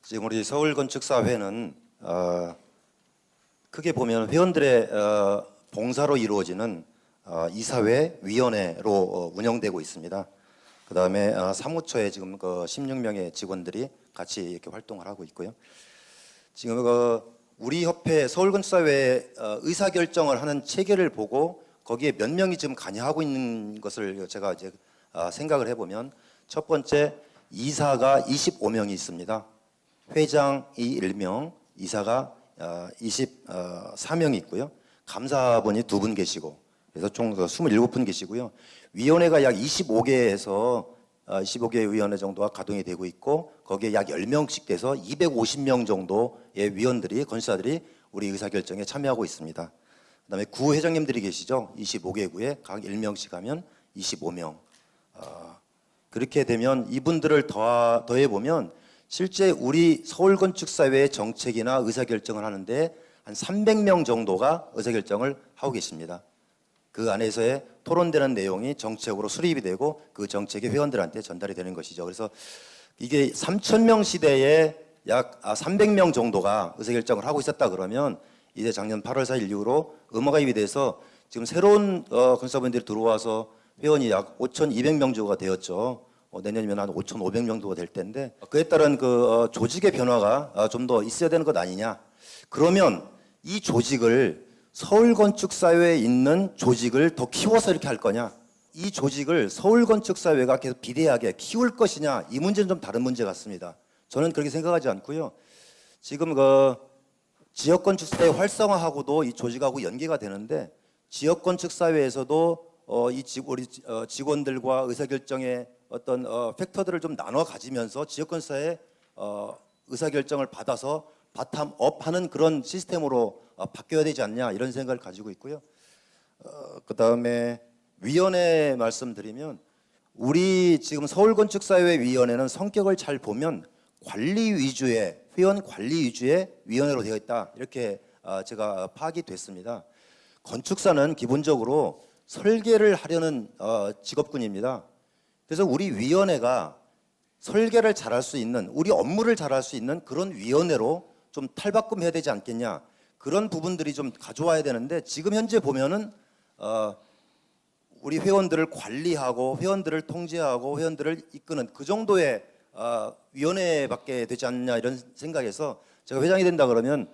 지금 우리 서울건축사회는 크게 보면 회원들의 봉사로 이루어지는 이사회 위원회로 운영되고 있습니다. 그다음에 사무처에 지금 16명의 직원들이 같이 이렇게 활동을 하고 있고요. 지금 우리 협회 서울건축사회 의사결정을 하는 체계를 보고 거기에 몇 명이 지금 관여하고 있는 것을 제가 이제 생각을 해보면, 첫 번째, 이사가 25명이 있습니다. 회장이 1명, 이사가 24명이 있고요. 감사분이 2분 계시고, 그래서 총 27분 계시고요. 위원회가 약 25개에서 25개 위원회 정도가 가동이 되고 있고, 거기에 약 10명씩 돼서 250명 정도의 위원들이, 건축사들이 우리 의사결정에 참여하고 있습니다. 그다음에 구 회장님들이 계시죠. 25개 구에 각 1명씩 하면 25명. 그렇게 되면 이분들을 더해보면 실제 우리 서울건축사회의 정책이나 의사결정을 하는데 한 300명 정도가 의사결정을 하고 계십니다. 그 안에서의 토론되는 내용이 정책으로 수립이 되고 그 정책이 회원들한테 전달이 되는 것이죠. 그래서 이게 3,000명 시대에 약 300명 정도가 의사결정을 하고 있었다 그러면, 이제 작년 8월 4일 이후로 의무가입이 돼서 지금 새로운 건축사분들이 들어와서 회원이 약 5,200명 정도가 되었죠. 내년이면 한 5,500명 정도가 될 텐데, 그에 따른 조직의 변화가 좀 더 있어야 되는 것 아니냐. 그러면 이 조직을, 서울건축사회에 있는 조직을 더 키워서 이렇게 할 거냐, 이 조직을 서울건축사회가 계속 비대하게 키울 것이냐, 이 문제는 좀 다른 문제 같습니다. 저는 그렇게 생각하지 않고요. 지금 지역건축사회 활성화하고도 이 조직하고 연계가 되는데, 지역건축사회에서도 우리 직원들과 의사결정의 어떤 팩터들을 좀 나눠 가지면서 지역건축사의 의사결정을 받아서 바텀업하는 그런 시스템으로 바뀌어야 되지 않냐, 이런 생각을 가지고 있고요. 그다음에 위원회 말씀드리면, 우리 지금 서울건축사회 위원회는 성격을 잘 보면 관리 위주의, 회원 관리 위주의 위원회로 되어 있다, 이렇게 제가 파악이 됐습니다. 건축사는 기본적으로 설계를 하려는 직업군입니다. 그래서 우리 위원회가 설계를 잘할 수 있는, 우리 업무를 잘할 수 있는 그런 위원회로 좀 탈바꿈해야 되지 않겠냐, 그런 부분들이 좀 가져와야 되는데, 지금 현재 보면은 우리 회원들을 관리하고 회원들을 통제하고 회원들을 이끄는 그 정도의 위원회밖에 되지 않냐, 이런 생각에서 제가 회장이 된다 그러면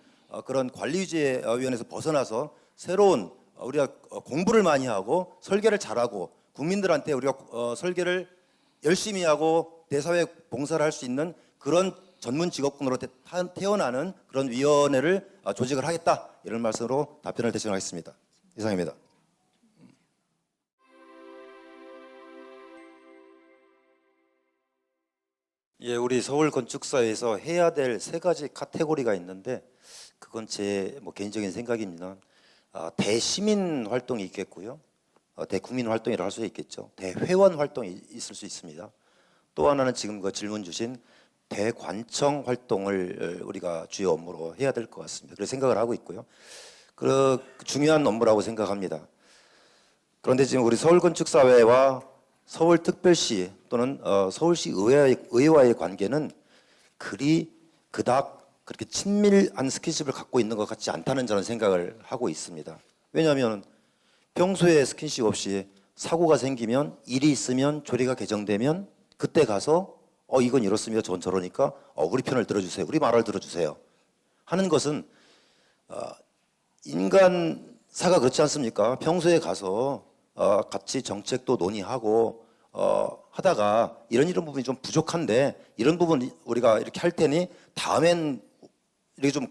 그런 관리 위주의 위원회에서 벗어나서 새로운, 우리가 공부를 많이 하고 설계를 잘하고 국민들한테 우리가 설계를 열심히 하고 대사회 봉사를 할 수 있는 그런 전문 직업군으로 태어나는 그런 위원회를 조직을 하겠다, 이런 말씀으로 답변을 대신하겠습니다. 이상입니다. 예, 우리 서울건축사회에서 해야 될 3가지 카테고리가 있는데, 그건 제 개인적인 생각입니다. 대시민 활동이 있겠고요. 대국민 활동이라고 할 수 있겠죠. 대회원 활동이 있을 수 있습니다. 또 하나는 지금 질문 주신 대관청 활동을 우리가 주요 업무로 해야 될 것 같습니다. 그렇게 생각을 하고 있고요. 중요한 업무라고 생각합니다. 그런데 지금 우리 서울건축사회와 서울특별시 또는 서울시 의회와의 관계는 그닥 그렇게 친밀한 스킨십을 갖고 있는 것 같지 않다는 저는 생각을 하고 있습니다. 왜냐하면 평소에 스킨십 없이 사고가 생기면, 일이 있으면, 조례가 개정되면 그때 가서 이건 이렇습니다, 저건 저러니까 우리 편을 들어주세요, 우리 말을 들어주세요 하는 것은 인간사가 그렇지 않습니까? 평소에 가서 같이 정책도 논의하고 하다가 이런 부분이 좀 부족한데, 이런 부분 우리가 이렇게 할 테니 다음엔 이렇게 좀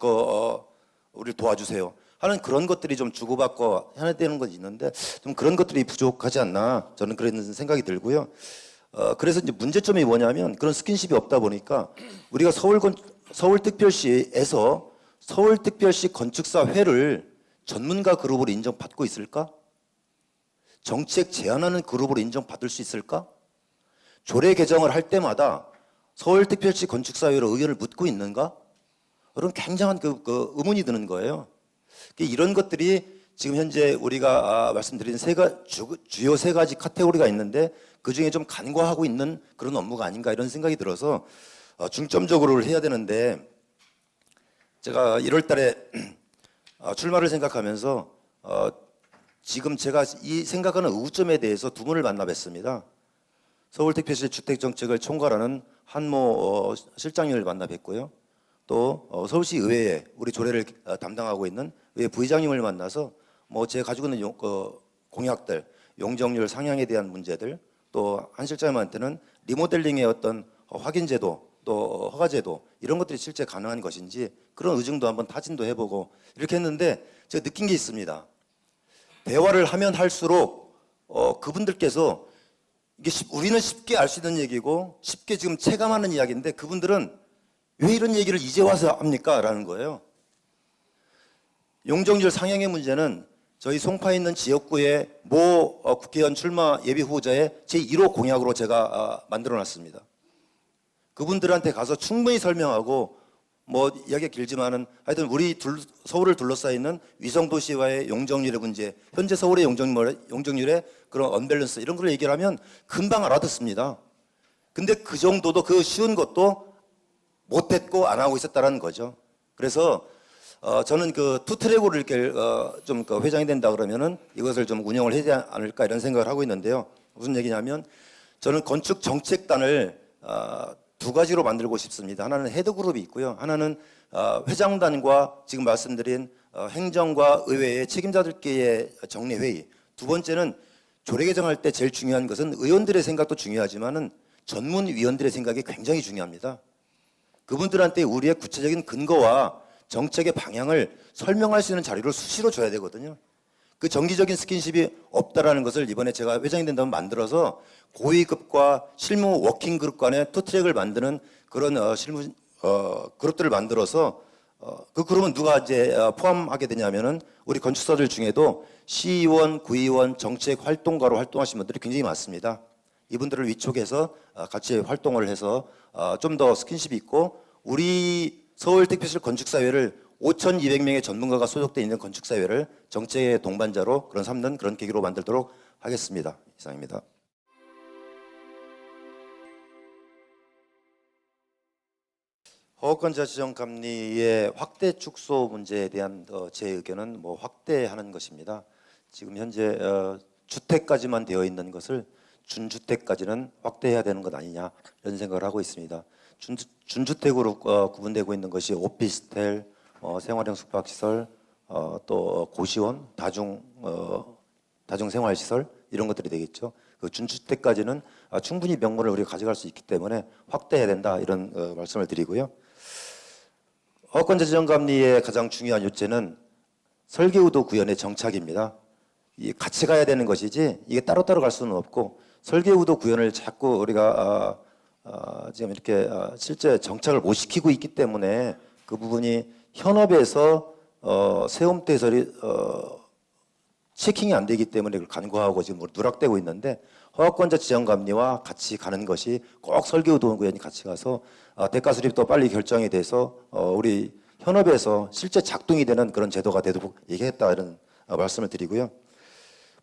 우리를 도와주세요 하는 그런 것들이 좀 주고받고 해야 되는 것이 있는데, 좀 그런 것들이 부족하지 않나, 저는 그런 생각이 들고요. 그래서 이제 문제점이 뭐냐면, 그런 스킨십이 없다 보니까 우리가 서울특별시에서 서울특별시 건축사회를 전문가 그룹으로 인정받고 있을까? 정책 제안하는 그룹으로 인정받을 수 있을까? 조례 개정을 할 때마다 서울특별시 건축사회로 의견을 묻고 있는가? 그런 굉장한 의문이 드는 거예요. 이런 것들이 지금 현재 우리가 말씀드린 주요 3가지 카테고리가 있는데, 그 중에 좀 간과하고 있는 그런 업무가 아닌가, 이런 생각이 들어서 중점적으로 해야 되는데 제가 1월 달에 출마를 생각하면서 지금 제가 이 생각하는 의구점에 대해서 두 분을 만나 뵀습니다. 서울특별시 주택정책을 총괄하는 한모 실장님을 만나 뵀고요. 또 서울시 의회에 우리 조례를 담당하고 있는 의회 부의장님을 만나서 뭐 제가 가지고 있는 공약들, 용적률 상향에 대한 문제들, 또 한 실장님한테는 리모델링의 어떤 확인제도, 또 허가제도 이런 것들이 실제 가능한 것인지 그런 의증도 한번 타진도 해보고 이렇게 했는데 제가 느낀 게 있습니다. 대화를 하면 할수록 그분들께서 이게 우리는 쉽게 알 수 있는 얘기고 쉽게 지금 체감하는 이야기인데 그분들은 왜 이런 얘기를 이제 와서 합니까? 라는 거예요. 용적률 상향의 문제는 저희 송파에 있는 지역구의 모 국회의원 출마 예비 후보자의 제1호 공약으로 제가 만들어놨습니다. 그분들한테 가서 충분히 설명하고 뭐 이야기가 길지만은 하여튼 우리 서울을 둘러싸여 있는 위성도시와의 용적률의 문제, 현재 서울의 용적률의 그런 언밸런스 이런 걸 얘기를 하면 금방 알아듣습니다. 근데 그 정도도 그 쉬운 것도 못했고 안 하고 있었다는 거죠. 그래서 저는 그 투트랙으로 이렇게 좀 회장이 된다 그러면은 이것을 좀 운영을 해야 되지 않을까 이런 생각을 하고 있는데요. 무슨 얘기냐면 저는 건축 정책단을 두 가지로 만들고 싶습니다. 하나는 헤드그룹이 있고요. 하나는 회장단과 지금 말씀드린 행정과 의회의 책임자들끼리의 정례회의. 두 번째는 조례 개정할 때 제일 중요한 것은 의원들의 생각도 중요하지만은 전문위원들의 생각이 굉장히 중요합니다. 그분들한테 우리의 구체적인 근거와 정책의 방향을 설명할 수 있는 자료를 수시로 줘야 되거든요. 그 정기적인 스킨십이 없다라는 것을 이번에 제가 회장이 된다면 만들어서 고위급과 실무 워킹그룹 간의 투트랙을 만드는 그런 실무 그룹들을 만들어서 그 그룹은 누가 이제 포함하게 되냐면은 우리 건축사들 중에도 시의원, 구의원, 정책 활동가로 활동하신 분들이 굉장히 많습니다. 이분들을 위촉해서 같이 활동을 해서 좀 더 스킨십이 있고 우리 서울특별시 건축사회를 5,200명의 전문가가 소속되어 있는 건축사회를 정책의 동반자로 그런 삼는 그런 계기로 만들도록 하겠습니다. 이상입니다. 허가권자 지정 감리의 확대 축소 문제에 대한 제 의견은 뭐 확대하는 것입니다. 지금 현재 주택까지만 되어 있는 것을 준주택까지는 확대해야 되는 것 아니냐 이런 생각을 하고 있습니다. 준주택으로 구분되고 있는 것이 오피스텔, 생활형 숙박시설, 또 고시원, 다중생활시설 이런 것들이 되겠죠. 그 준주택까지는 충분히 명분을 우리가 가져갈 수 있기 때문에 확대해야 된다 이런 말씀을 드리고요. 허가권자 지정 감리의 가장 중요한 요체는 설계우도 구현의 정착입니다. 이게 같이 가야 되는 것이지 이게 따로따로 갈 수는 없고 설계우도 구현을 자꾸 우리가 지금 이렇게 실제 정착을 못 시키고 있기 때문에 그 부분이 현업에서 세움대설이 체킹이 안 되기 때문에 그걸 간과하고 지금 누락되고 있는데 허가권자 지정 감리와 같이 가는 것이 꼭 설계우도 구현이 같이 가서 대가 수립도 빨리 결정이 돼서 우리 현업에서 실제 작동이 되는 그런 제도가 되도록 얘기했다 이런 말씀을 드리고요.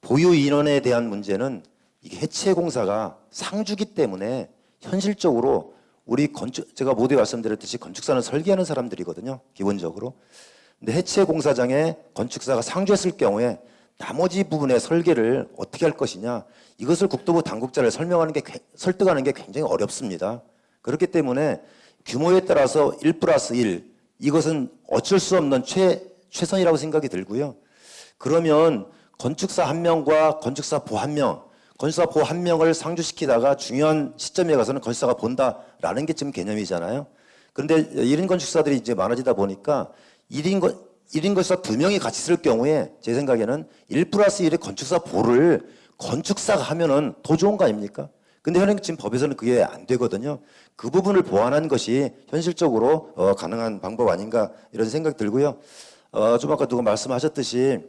보유 인원에 대한 문제는 이게 해체 공사가 상주기 때문에 현실적으로 우리 제가 모두 말씀드렸듯이 건축사는 설계하는 사람들이거든요. 기본적으로. 근데 해체 공사장에 건축사가 상주했을 경우에 나머지 부분의 설계를 어떻게 할 것이냐 이것을 국토부 당국자를 설득하는 게 굉장히 어렵습니다. 그렇기 때문에 규모에 따라서 1+1 이것은 어쩔 수 없는 최선이라고 생각이 들고요. 그러면 건축사 한 명과 건축사 보 한 명, 건축사 보 한 명을 상주시키다가 중요한 시점에 가서는 건축사가 본다라는 게 지금 개념이잖아요. 그런데 1인 건축사들이 이제 많아지다 보니까 1인 건축사 2명이 같이 쓸 경우에 제 생각에는 1+1의 건축사 보를 건축사가 하면은 더 좋은 거 아닙니까? 근데 현행 지금 법에서는 그게 안 되거든요. 그 부분을 보완한 것이 현실적으로 가능한 방법 아닌가 이런 생각 들고요. 좀 아까 누가 말씀하셨듯이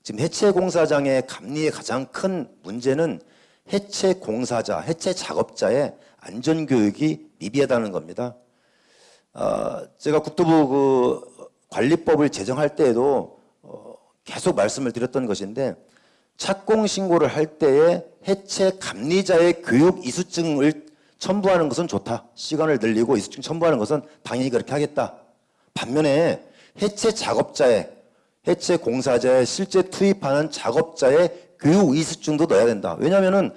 지금 해체 공사장의 감리의 가장 큰 문제는 해체 공사자, 해체 작업자의 안전 교육이 미비하다는 겁니다. 제가 국토부 그 관리법을 제정할 때에도 계속 말씀을 드렸던 것인데 착공 신고를 할 때에 해체 감리자의 교육 이수증을 첨부하는 것은 좋다. 시간을 늘리고 이수증 첨부하는 것은 당연히 그렇게 하겠다. 반면에 해체 작업자의, 해체 공사자의 실제 투입하는 작업자의 교육 이수증도 넣어야 된다. 왜냐하면은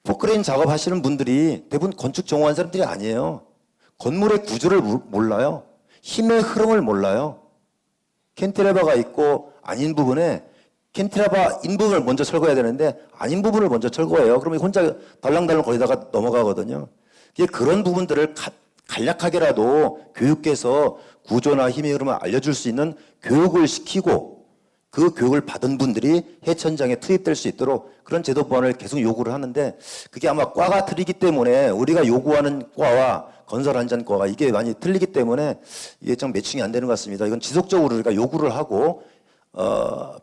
포크레인 작업하시는 분들이 대부분 건축 전공한 사람들이 아니에요. 건물의 구조를 몰라요. 힘의 흐름을 몰라요. 캔티레버가 있고 아닌 부분에 캔티레버인 부분을 먼저 철거해야 되는데 아닌 부분을 먼저 철거해요. 그러면 혼자 달랑달랑 거리다가 넘어가거든요. 그런 부분들을 간략하게라도 교육계에서 구조나 힘의 흐름을 알려줄 수 있는 교육을 시키고 그 교육을 받은 분들이 해체 현장에 투입될 수 있도록 그런 제도 보완을 계속 요구를 하는데 그게 아마 과가 틀리기 때문에 우리가 요구하는 과와 건설 안전과가 이게 많이 틀리기 때문에 이게 좀 매칭이 안 되는 것 같습니다. 이건 지속적으로 우리가 요구를 하고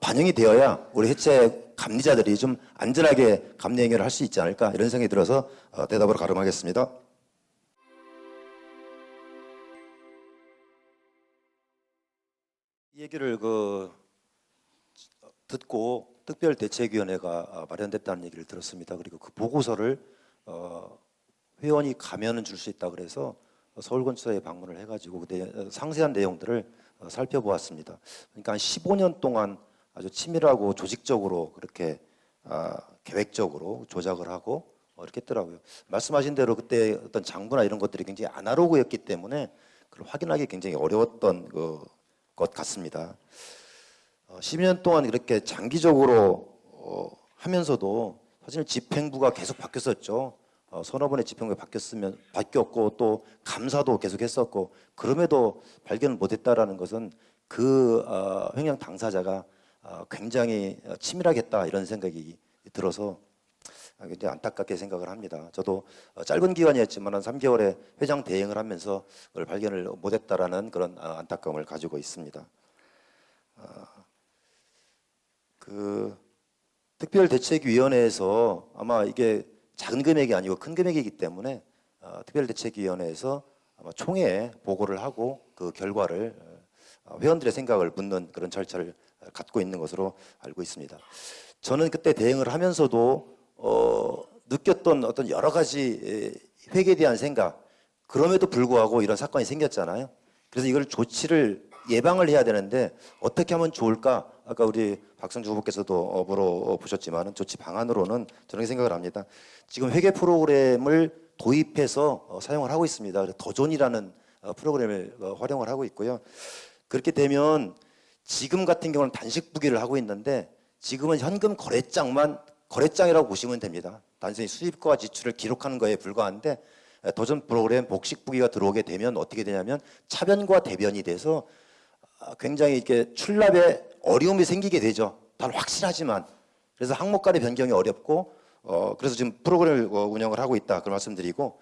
반영이 되어야 우리 해체 감리자들이 좀 안전하게 감리 행위를 할 수 있지 않을까 이런 생각이 들어서 대답으로 가름하겠습니다. 이 얘기를 듣고 특별대책위원회가 마련됐다는 얘기를 들었습니다. 그리고 그 보고서를 회원이 가면은 줄 수 있다 그래서 서울건축사에 방문을 해가지고 그 상세한 내용들을 살펴보았습니다. 그러니까 한 15년 동안 아주 치밀하고 조직적으로 그렇게 계획적으로 조작을 하고 이렇게 했더라고요. 말씀하신 대로 그때 어떤 장부나 이런 것들이 굉장히 아날로그였기 때문에 그걸 확인하기 굉장히 어려웠던 것 같습니다. 10년 동안 그렇게 장기적으로 하면서도 사실 집행부가 계속 바뀌었었죠. 서너 번의 집행부가 바뀌었고 또 감사도 계속 했었고 그럼에도 발견을 못했다라는 것은 그 횡령 당사자가 굉장히 치밀하게 했다 이런 생각이 들어서 굉장히 안타깝게 생각을 합니다. 저도 짧은 기간이었지만 한 3개월의 회장 대행을 하면서 그걸 발견을 못했다라는 그런 안타까움을 가지고 있습니다. 그 특별대책위원회에서 아마 이게 작은 금액이 아니고 큰 금액이기 때문에 특별대책위원회에서 아마 총회에 보고를 하고 그 결과를 회원들의 생각을 묻는 그런 절차를 갖고 있는 것으로 알고 있습니다. 저는 그때 대응을 하면서도 느꼈던 어떤 여러 가지 회계에 대한 생각 그럼에도 불구하고 이런 사건이 생겼잖아요. 그래서 이걸 조치를 예방을 해야 되는데 어떻게 하면 좋을까? 아까 우리 박성주 후보께서도 물어보셨지만 조치 방안으로는 저는 생각을 합니다. 지금 회계 프로그램을 도입해서 사용을 하고 있습니다. 더존이라는 프로그램을 활용을 하고 있고요. 그렇게 되면 지금 같은 경우는 단식부기를 하고 있는데 지금은 현금 거래장이라고 보시면 됩니다. 단순히 수입과 지출을 기록하는 거에 불과한데 도전 프로그램 복식부기가 들어오게 되면 어떻게 되냐면 차변과 대변이 돼서 굉장히 이렇게 출납에 어려움이 생기게 되죠. 단 확실하지만 그래서 항목 간의 변경이 어렵고 그래서 지금 프로그램을 운영을 하고 있다 그런 말씀드리고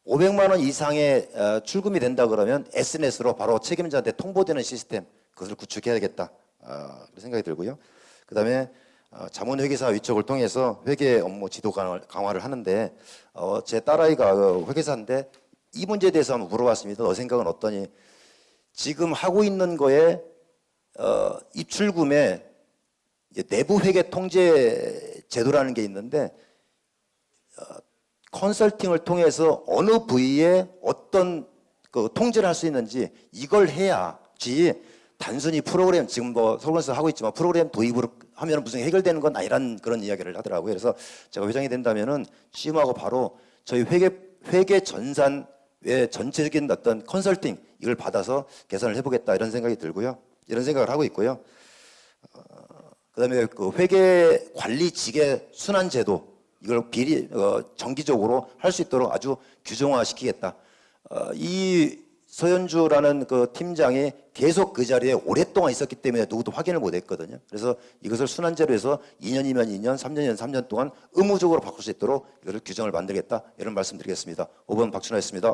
500만 원 이상의 출금이 된다 그러면 SNS로 바로 책임자한테 통보되는 시스템 그것을 구축해야겠다 그런 생각이 들고요. 그다음에 자문회계사 위촉을 통해서 회계 업무 지도 강화를 하는데 제 딸아이가 회계사인데 이 문제에 대해서 한번 물어봤습니다. 너 생각은 어떠니? 지금 하고 있는 거에 입출금에 내부 회계 통제 제도라는 게 있는데 컨설팅을 통해서 어느 부위에 어떤 통제를 할 수 있는지 이걸 해야지 단순히 프로그램 지금 서울건설에서 하고 있지만 프로그램 도입으로 하면 무슨 해결되는 건 아니라는 그런 이야기를 하더라고요. 그래서 제가 회장이 된다면은 취임하고 바로 저희 회계 전산의 전체적인 어떤 컨설팅 이걸 받아서 개선을 해보겠다 이런 생각이 들고요. 이런 생각을 하고 있고요. 그다음에 그 회계 관리 직의 순환 제도 이걸 정기적으로 할 수 있도록 아주 규정화시키겠다. 이 서현주라는 그 팀장이 계속 그 자리에 오랫동안 있었기 때문에 누구도 확인을 못했거든요. 그래서 이것을 순환제로 해서 2년이면 2년, 3년이면 3년 동안 의무적으로 바꿀 수 있도록 이것을 규정을 만들겠다 이런 말씀드리겠습니다. 5번 박준하였습니다.